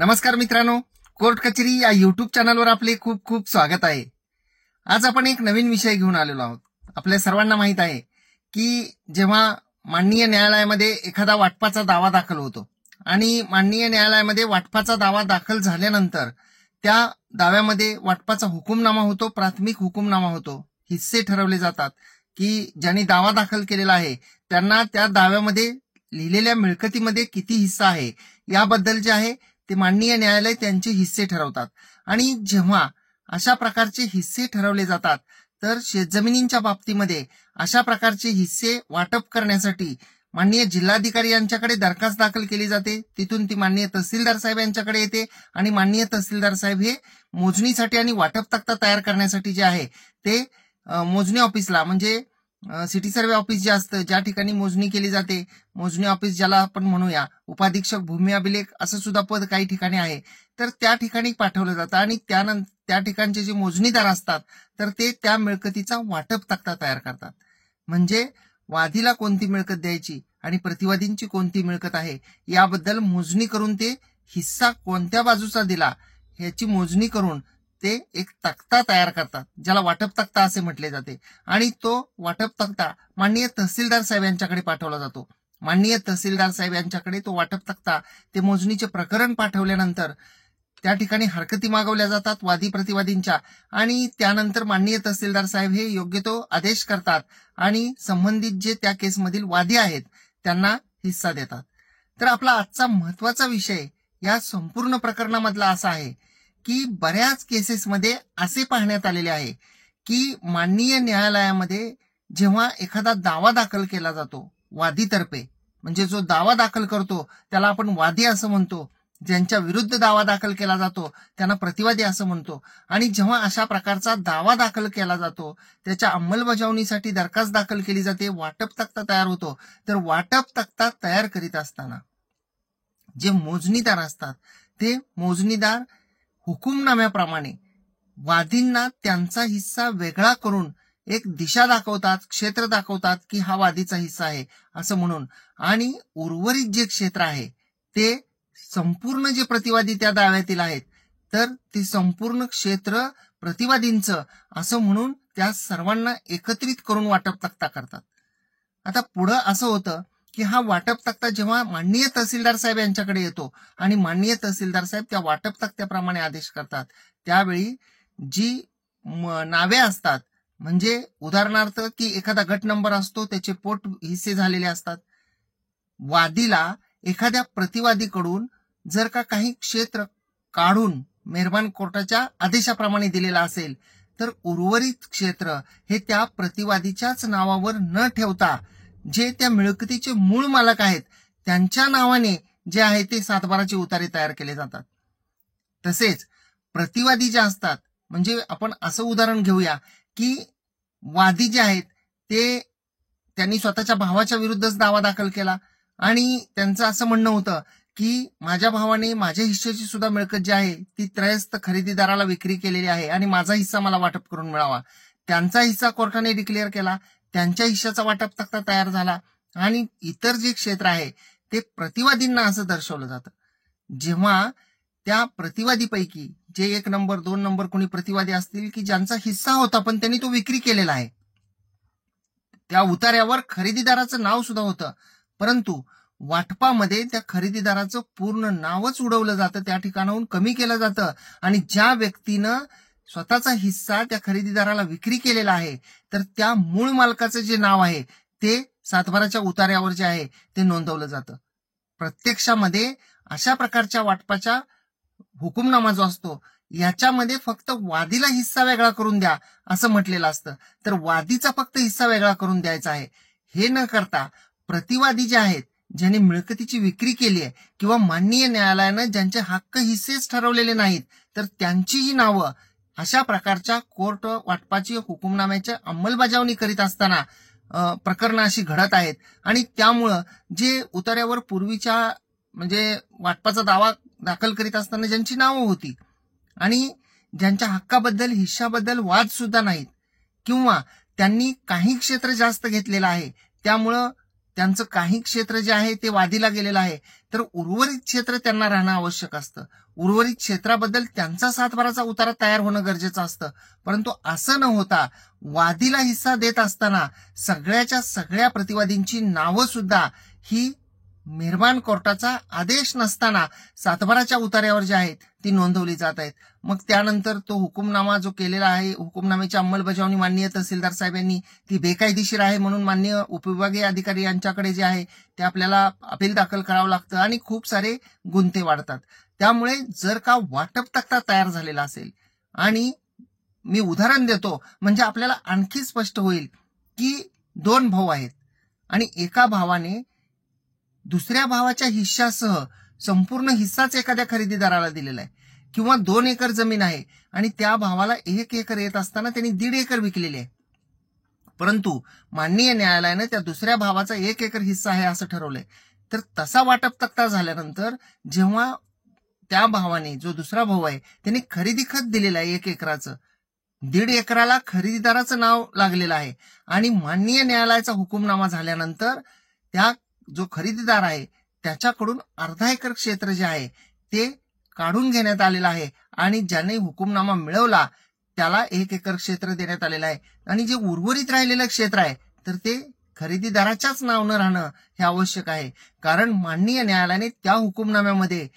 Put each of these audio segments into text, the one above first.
नमस्कार मित्रांनो, कोर्ट कचेरी या युट्यूब चॅनलवर आपले खूप खूप स्वागत आहे। आज आपण एक नवीन विषय घेऊन आलेलो आहोत। आपल्या सर्वांना माहित आहे की जेव्हा माननीय न्यायालयामध्ये एखादा वाटपाचा दावा दाखल होतो आणि माननीय न्यायालयामध्ये वाटपाचा दावा दाखल झाल्यानंतर त्या दाव्यामध्ये वाटपाचा हुकुमनामा होतो, प्राथमिक हुकुमनामा होतो, हिस्से ठरवले जातात की ज्यांनी दावा दाखल केलेला आहे त्यांना त्या दाव्यामध्ये लिहिलेल्या मिळकतीमध्ये किती हिस्सा आहे याबद्दल जे आहे ते माननीय न्यायालय त्यांचे हिस्से ठरवतात। आणि जेव्हा अशा प्रकारचे हिस्से ठरवले जातात तर शेतजमिनींच्या बाबतीमध्ये अशा प्रकारचे हिस्से वाटप करण्यासाठी माननीय जिल्हाधिकारी यांच्याकडे दरखास्त दाखल केली जाते। तिथून ती माननीय तहसीलदार साहेब यांच्याकडे येते आणि माननीय तहसीलदार साहेब हे मोजणीसाठी आणि वाटप तक्ता तयार करण्यासाठी जे आहे ते मोजणी ऑफिसला म्हणजे सिटी सर्वे ऑफिस जे असतं ज्या ठिकाणी मोजणी केली जाते, मोजणी ऑफिस ज्याला आपण म्हणूया, उपाधीक्षक भूमी अभिलेख असं सुद्धा पद काही ठिकाणी आहे, तर त्या ठिकाणी पाठवलं जातं आणि त्यानंतर त्या ठिकाणचे जे मोजणीदार असतात तर ते त्या मिळकतीचा वाटप तक्ता तयार करतात। म्हणजे वादीला कोणती मिळकत द्यायची आणि प्रतिवादींची कोणती मिळकत आहे याबद्दल मोजणी करून ते हिस्सा कोणत्या बाजूचा दिला ह्याची मोजणी करून ते एक तक्ता तयार करतात, ज्याला वाटप तक्ता असे म्हटले जाते। आणि तो वाटप तक्ता माननीय तहसीलदार साहेब यांच्याकडे पाठवला जातो। माननीय तहसीलदार साहेब यांच्याकडे तो वाटप तक्ता ते मोजणीचे प्रकरण पाठवल्यानंतर त्या ठिकाणी हरकती मागवल्या जातात वादी प्रतिवादींच्या आणि त्यानंतर माननीय तहसीलदार साहेब हे योग्य तो आदेश करतात आणि संबंधित जे त्या केसमधील वादी आहेत त्यांना हिस्सा देतात। तर आपला आजचा महत्वाचा विषय या संपूर्ण प्रकरणामधला असा आहे की बऱ्याच केसेसमध्ये असे पाहण्यात आलेले आहे की माननीय न्यायालयामध्ये जेव्हा एखादा दावा दाखल केला जातो वादीतर्फे, म्हणजे जो दावा दाखल करतो त्याला आपण वादी असं म्हणतो, ज्यांच्या विरुद्ध दावा दाखल केला जातो त्यांना प्रतिवादी असं म्हणतो। आणि जेव्हा अशा प्रकारचा दावा दाखल केला जातो त्याच्या अंमलबजावणीसाठी दरखास्त दाखल केली जाते, वाटप तक्ता तयार होतो, तर वाटप तक्ता तयार करीत असताना जे मोजणीदार असतात ते मोजणीदार हुकुमनाम्याप्रमाणे वादींना त्यांचा हिस्सा वेगळा करून एक दिशा दाखवतात, क्षेत्र दाखवतात की हा वादीचा हिस्सा आहे असं म्हणून, आणि उर्वरित जे क्षेत्र आहे ते संपूर्ण जे प्रतिवादी त्या दाव्यातील आहेत तर ते संपूर्ण क्षेत्र प्रतिवादींचं असं म्हणून त्या सर्वांना एकत्रित करून वाटप तक्ता करतात। आता पुढं असं होतं की हा वाटप तक्ता जेव्हा माननीय तहसीलदार साहेब यांच्याकडे येतो आणि माननीय तहसीलदार साहेब त्या वाटप तक्त्याप्रमाणे आदेश करतात, त्यावेळी जी नावे असतात, म्हणजे उदाहरणार्थ की एखादा गट नंबर असतो त्याचे पोट हिस्से झालेले असतात, वादीला एखाद्या प्रतिवादीकडून जर का काही क्षेत्र काढून मेहरबान कोर्टाच्या आदेशाप्रमाणे दिलेला असेल तर उर्वरित क्षेत्र हे त्या प्रतिवादीच्याच नावावर न ठेवता जे त्या मिळकतीचे मूळ मालक आहेत त्यांच्या नावाने जे आहे ते सातबाराचे उतारे तयार केले जातात। तसेच प्रतिवादी जे असतात, म्हणजे आपण असं उदाहरण घेऊया की वादी जे आहेत ते त्यांनी स्वतःच्या भावाच्या विरुद्धच दावा दाखल केला आणि त्यांचं असं म्हणणं होतं की माझ्या भावाने माझ्या हिश्श्याची सुद्धा मिळकत जी आहे ती त्रयस्थ खरेदीदाराला विक्री केलेली आहे आणि माझा हिस्सा मला वाटप करून मिळावा। त्यांचा हिस्सा कोर्टाने डिक्लेअर केला, त्यांच्या हिश्श्याचा वाटप तक्ता तयार झाला आणि इतर जे क्षेत्र आहे ते प्रतिवादींना असं दर्शवलं जातं। जेव्हा त्या प्रतिवादीपैकी जे 1 नंबर 2 नंबर कोणी प्रतिवादी असतील की ज्यांचा हिस्सा होता पण त्यांनी तो विक्री केलेला आहे, त्या उतार्यावर खरेदीदाराचं नाव सुद्धा होतं, परंतु वाटपामध्ये त्या खरेदीदाराचं पूर्ण नावच उडवलं जातं, त्या ठिकाणाहून कमी केलं जातं आणि ज्या व्यक्तीनं स्वतःचा हिस्सा त्या खरेदीदाराला विक्री केलेला आहे तर त्या मूळ मालकाचं जे नाव आहे ते सातबाराच्या उतार्यावर जे आहे ते नोंदवलं जातं। प्रत्यक्षामध्ये अशा प्रकारच्या वाटपाच्या हुकुमनामा जो असतो याच्यामध्ये फक्त वादीला हिस्सा वेगळा करून द्या असं म्हटलेलं असतं, तर वादीचा फक्त हिस्सा वेगळा करून द्यायचा आहे। हे न करता प्रतिवादी जे आहेत ज्यांनी मिळकतीची विक्री केली आहे किंवा माननीय न्यायालयानं ज्यांचे हक्क हिस्सेच ठरवलेले नाहीत तर त्यांचीही नावं अशा प्रकारच्या कोर्ट वाटपाची हुकुमनाम्याच्या अंमलबजावणी करीत असताना प्रकरणं अशी घडत आहेत। आणि त्यामुळं जे उतार्यावर पूर्वीच्या म्हणजे वाटपाचा दावा दाखल करीत असताना ज्यांची नावं होती आणि ज्यांच्या हक्काबद्दल हिश्श्याबद्दल वाद सुद्धा नाहीत किंवा त्यांनी काही क्षेत्र जास्त घेतलेलं आहे त्यामुळं त्यांचं काही क्षेत्र जे आहे ते वादीला गेलेलं आहे, तर उर्वरित क्षेत्र त्यांना राहणं आवश्यक असतं. उर्वरित क्षेत्राबद्दल त्यांचा सातबाराचा उतारा तयार होणं गरजेचं असतं. परंतु असं न होता वादीला हिस्सा देत असताना सगळ्याच्या सगळ्या प्रतिवादींची नावं सुद्धा ही मेहरबान कोर्टाचा आदेश नसताना सातबाराच्या उतार्यावर जे आहेत ती नोंदवली जात आहेत. मग त्यानंतर तो हुकुमनामा जो केलेला आहे, हुकुमनाम्याची अंमलबजावणी माननीय तहसीलदार साहेब यांनी ती बेकायदेशीर आहे म्हणून माननीय उपविभागीय अधिकारी यांच्याकडे जे आहे ते आपल्याला अपील दाखल करावं लागतं आणि खूप सारे गुंते वाढतात. त्यामुळे जर का वाटप तक्ता तयार झालेला असेल, आणि मी उदाहरण देतो म्हणजे आपल्याला आणखी स्पष्ट होईल की 2 भाऊ आहेत आणि एका भावाने दुसऱ्या भावाच्या हिश्श्यासह संपूर्ण हिस्साच एखाद्या खरेदीदाराला दिलेला आहे, किंवा 2 एकर जमीन आहे आणि त्या भावाला 1 एकर येत असताना त्यांनी 1.5 एकर विकलेली आहे. परंतु माननीय न्यायालयाने त्या दुसऱ्या भावाचा 1 एकर हिस्सा आहे असं ठरवलंय. तर तसा वाटप तक्ता झाल्यानंतर जेव्हा त्या भावाने, जो दुसरा भाऊ आहे, त्यांनी खरेदी खत दिलेलं आहे 1 एकराचं, 1.5 एकराला खरेदीदाराचं नाव लागलेलं आहे आणि माननीय न्यायालयाचा हुकुमनामा झाल्यानंतर त्या जो खरेदीदार आहे त्याच्याकडून अर्धा एकर क्षेत्र जे आहे ते काढून घेण्यात आलेलं आहे आणि ज्याने हुकुमनामा मिळवला त्याला 1 एकर क्षेत्र देण्यात आलेलं आहे. आणि जे उर्वरित राहिलेलं क्षेत्र आहे तर ते खरेदीदाराच्याच नावानं राहणं हे आवश्यक आहे. कारण माननीय न्यायालयाने त्या हुकुमनाम्यामध्ये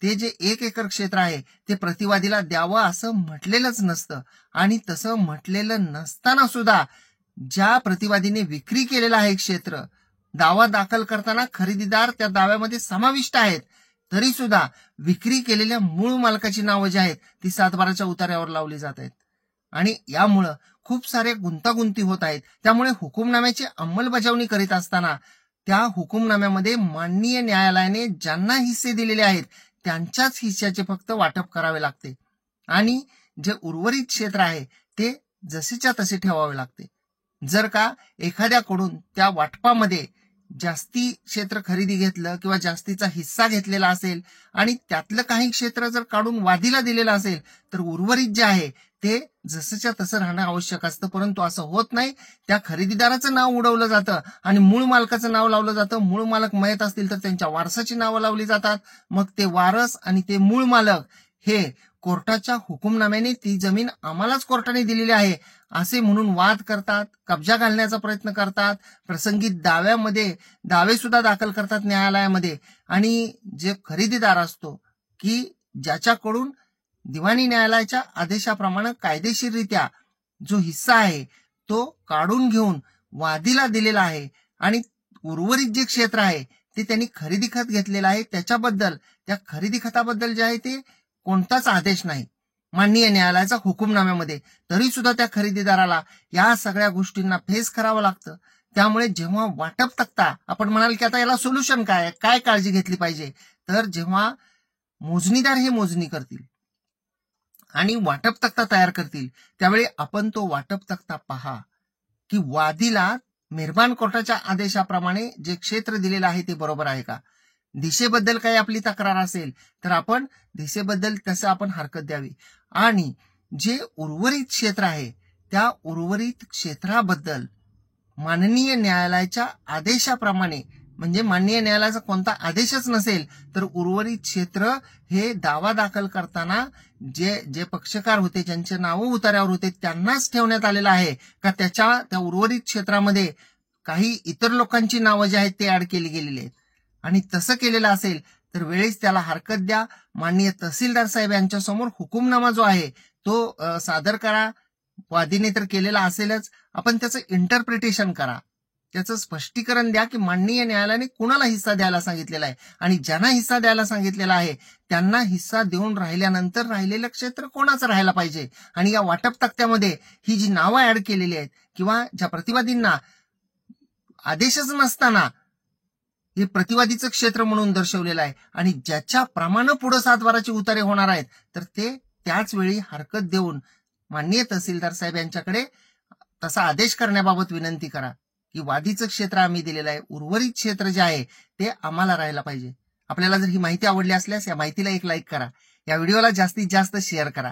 ते जे 1 एकर क्षेत्र आहे ते प्रतिवादीला द्यावं असं म्हटलेलंच नसतं. आणि तसं म्हटलेलं नसताना सुद्धा ज्या प्रतिवादीने विक्री केलेलं आहे क्षेत्र, दावा दाखल करताना खरेदीदार त्या दाव्यामध्ये समाविष्ट आहेत, तरी सुद्धा विक्री केलेल्या मूळ मालकाची नावं जी आहेत ती सातबाराच्या उतार्यावर लावली जात आहेत आणि यामुळं खूप सारे गुंतागुंती होत आहेत. त्यामुळे हुकुमनाम्याची अंमलबजावणी करीत असताना त्या हुकुमनाम्यामध्ये माननीय न्यायालयाने ज्यांना हिस्से दिलेले आहेत त्यांच्याच हिस्स्याचे फक्त वाटप करावे लागते आणि जे उर्वरित क्षेत्र आहे ते जसेच्या तसे ठेवावे लागते. जर का एखाद्याकडून त्या वाटपामध्ये जास्ती क्षेत्र खरेदी घेतलं किंवा जास्तीचा हिस्सा घेतलेला असेल आणि त्यातलं काही क्षेत्र जर काढून वादीला दिलेलं असेल तर उर्वरित जे आहे ते जसंच्या तसं राहणं आवश्यक असतं. परंतु असं होत नाही. त्या खरेदीदाराचं नाव उडवलं जातं आणि मूळ मालकाचं नाव लावलं जातं. मूळ मालक मयत असतील तर त्यांच्या वारसाची नावं लावली जातात. मग ते वारस आणि ते मूळ मालक हे कोर्टाच्या हुकुमनाम्याने ती जमीन आम्हालाच कोर्टाने दिलेली आहे असे म्हणून वाद करतात, कब्जा घालण्याचा प्रयत्न करतात, प्रसंगी दावे सुद्धा दाखल करतात न्यायालयामध्ये. आणि जे खरेदीदार असतो की ज्याच्याकडून दिवाणी न्यायालयाच्या आदेशाप्रमाणे कायदेशीररित्या जो हिस्सा आहे तो काढून घेऊन वादीला दिलेला आहे आणि उर्वरित जे क्षेत्र आहे ते त्यांनी खरेदी खत घेतलेलं आहे, त्याच्याबद्दल, त्या खरेदी खताबद्दल जे आहे ते कोणताच आदेश नाही माननीय न्यायालयाचा हुकुमनाम्यामध्ये, तरी सुद्धा त्या खरेदीदाराला या सगळ्या गोष्टींना फेस करावं लागतं. त्यामुळे जेव्हा वाटप तक्ता, आपण म्हणाल की आता याला सोल्युशन काय काळजी घेतली पाहिजे, तर जेव्हा मोजणीदार हे मोजणी करतील आणि वाटप तक्ता तयार करतील त्यावेळी आपण तो वाटप तक्ता पहा की वादीला मेहरबान कोर्टाच्या आदेशाप्रमाणे जे क्षेत्र दिलेलं आहे ते बरोबर आहे का. दिशेबद्दल काही आपली तक्रार असेल तर आपण दिशेबद्दल तसं आपण हरकत द्यावी आणि जे उर्वरित क्षेत्र आहे त्या उर्वरित क्षेत्राबद्दल माननीय न्यायालयाच्या आदेशाप्रमाणे, म्हणजे माननीय न्यायालयाचा कोणता आदेशच नसेल तर उर्वरित क्षेत्र हे दावा दाखल करताना जे पक्षकार होते, ज्यांचे नावं उतार्यावर होते त्यांनाच ठेवण्यात आलेलं आहे का त्या उर्वरित क्षेत्रामध्ये काही इतर लोकांची नावं जी आहेत ते ऍड केली गेलेली आहेत. आणि तसं केलेलं असेल तर वेळेस त्याला हरकत द्या. माननीय तहसीलदार साहेब यांच्या समोर हुकुमनामा जो आहे तो सादर करा. वादीने तर केलेला असेलच, आपण त्याचं इंटरप्रिटेशन करा, त्याचं स्पष्टीकरण द्या की माननीय न्यायालयाने कुणाला हिस्सा द्यायला सांगितलेला आहे आणि ज्यांना हिस्सा द्यायला सांगितलेला आहे त्यांना हिस्सा देऊन राहिल्यानंतर राहिलेलं क्षेत्र कोणाचं राहायला पाहिजे. आणि या वाटप तक्त्यामध्ये ही जी नावं ऍड केलेली आहेत किंवा ज्या प्रतिवादींना आदेशच नसताना हे प्रतिवादीचं क्षेत्र म्हणून दर्शवलेलं आहे आणि ज्याच्याप्रमाणे पुढे सातबाराचे उतारे होणार आहेत तर ते त्याच वेळी हरकत देऊन माननीय तहसीलदार साहेब यांच्याकडे तसा आदेश करण्याबाबत विनंती करा की वादीचं क्षेत्र आम्ही दिलेलं आहे, उर्वरित क्षेत्र जे आहे ते आम्हाला राहायला पाहिजे. आपल्याला जर ही माहिती आवडली असल्यास या माहितीला एक लाईक करा, या व्हिडिओला जास्तीत जास्त शेअर करा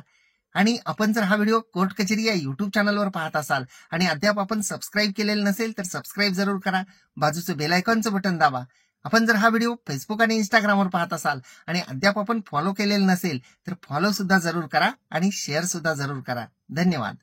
आणि आपण जर हा व्हिडिओ कोर्ट कचेरी या युट्यूब चॅनलवर पाहत असाल आणि अद्याप आपण सबस्क्राईब केलेलं नसेल तर सबस्क्राईब जरूर करा. बाजूचं बेल आयकॉनचं बटन दाबा. आपण जर हा व्हिडिओ फेसबुक आणि इंस्टाग्रामवर पाहत असाल आणि अद्याप आपण फॉलो केलेलं नसेल तर फॉलो सुद्धा जरूर करा आणि शेअर सुद्धा जरूर करा. धन्यवाद.